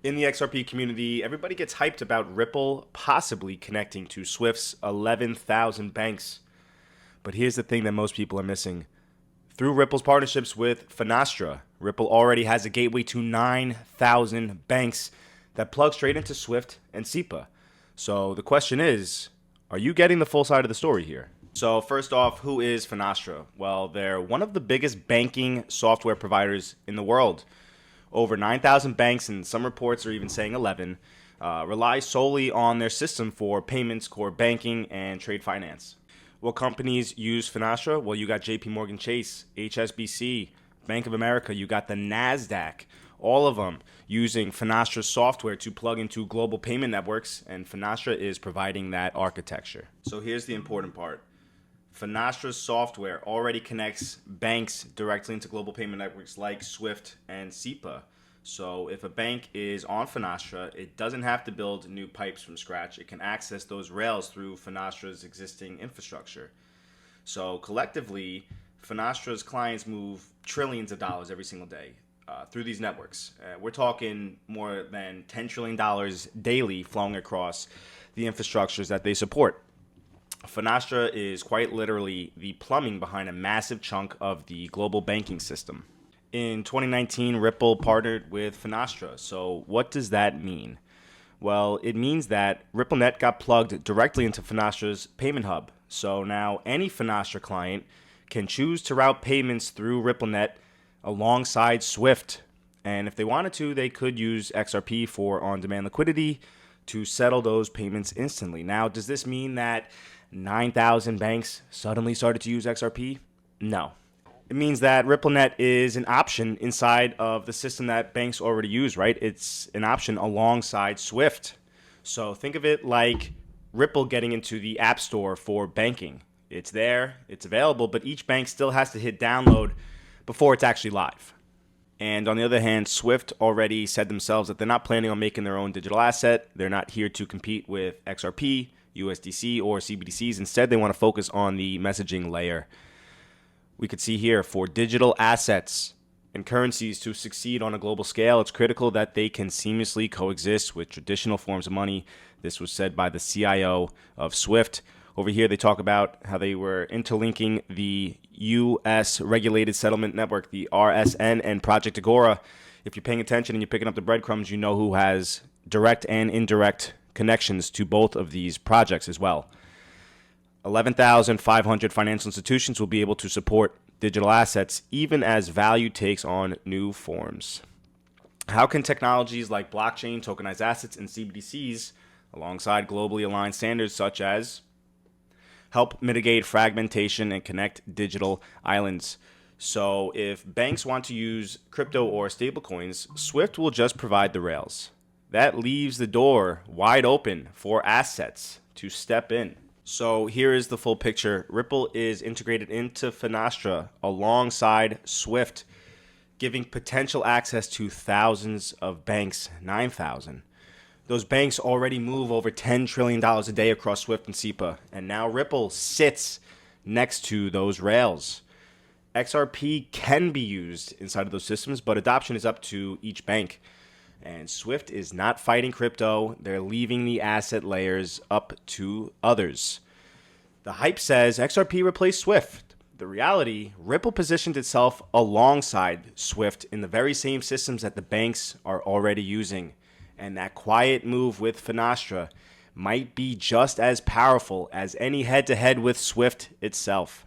In the XRP community, everybody gets hyped about Ripple possibly connecting to Swift's 11,000 banks. But here's the thing that most people are missing. Through Ripple's partnerships with Finastra, Ripple already has a gateway to 9,000 banks that plug straight into Swift and SEPA. So the question is, are you getting the full side of the story here? So first off, who is Finastra? Well, they're one of the biggest banking software providers in the world. Over 9,000 banks, and some reports are even saying 11, rely solely on their system for payments, core banking, and trade finance. What companies use Finastra? Well, you got JP Morgan Chase, HSBC, Bank of America, you got the NASDAQ, all of them using Finastra software to plug into global payment networks, and Finastra is providing that architecture. So here's the important part. Finastra's software already connects banks directly into global payment networks like SWIFT and SEPA. So if a bank is on Finastra, it doesn't have to build new pipes from scratch. It can access those rails through Finastra's existing infrastructure. So collectively, Finastra's clients move trillions of dollars every single day through these networks. We're talking more than $10 trillion daily flowing across the infrastructures that they support. Finastra is quite literally the plumbing behind a massive chunk of the global banking system. In 2019, Ripple partnered with Finastra. So what does that mean? Well, it means that RippleNet got plugged directly into Finastra's payment hub. So now any Finastra client can choose to route payments through RippleNet alongside Swift. And if they wanted to, they could use XRP for on-demand liquidity to settle those payments instantly. Now, does this mean that 9,000 banks suddenly started to use XRP? No. It means that RippleNet is an option inside of the system that banks already use, right? It's an option alongside Swift. So think of it like Ripple getting into the App Store for banking. It's there, it's available, but each bank still has to hit download before it's actually live. And on the other hand, Swift already said themselves that they're not planning on making their own digital asset. They're not here to compete with XRP, USDC, or CBDCs. Instead, they want to focus on the messaging layer. We could see here for digital assets and currencies to succeed on a global scale, it's critical that they can seamlessly coexist with traditional forms of money. This was said by the CIO of Swift. Over here, they talk about how they were interlinking the U.S. Regulated Settlement Network, the RSN, and Project Agora. If you're paying attention and you're picking up the breadcrumbs, you know who has direct and indirect connections to both of these projects as well. 11,500 financial institutions will be able to support digital assets even as value takes on new forms. How can technologies like blockchain, tokenized assets, and CBDCs, alongside globally aligned standards such as help mitigate fragmentation and connect digital islands? So if banks want to use crypto or stablecoins, Swift will just provide the rails. That leaves the door wide open for assets to step in. So here is the full picture. Ripple is integrated into Finastra alongside Swift, giving potential access to thousands of banks, 9,000. Those banks already move over $10 trillion a day across Swift and SEPA, and now Ripple sits next to those rails. XRP can be used inside of those systems, but adoption is up to each bank. And Swift is not fighting crypto. They're leaving the asset layers up to others. The hype says XRP replaced Swift. The reality, Ripple positioned itself alongside Swift in the very same systems that the banks are already using. And that quiet move with Finastra might be just as powerful as any head-to-head with Swift itself.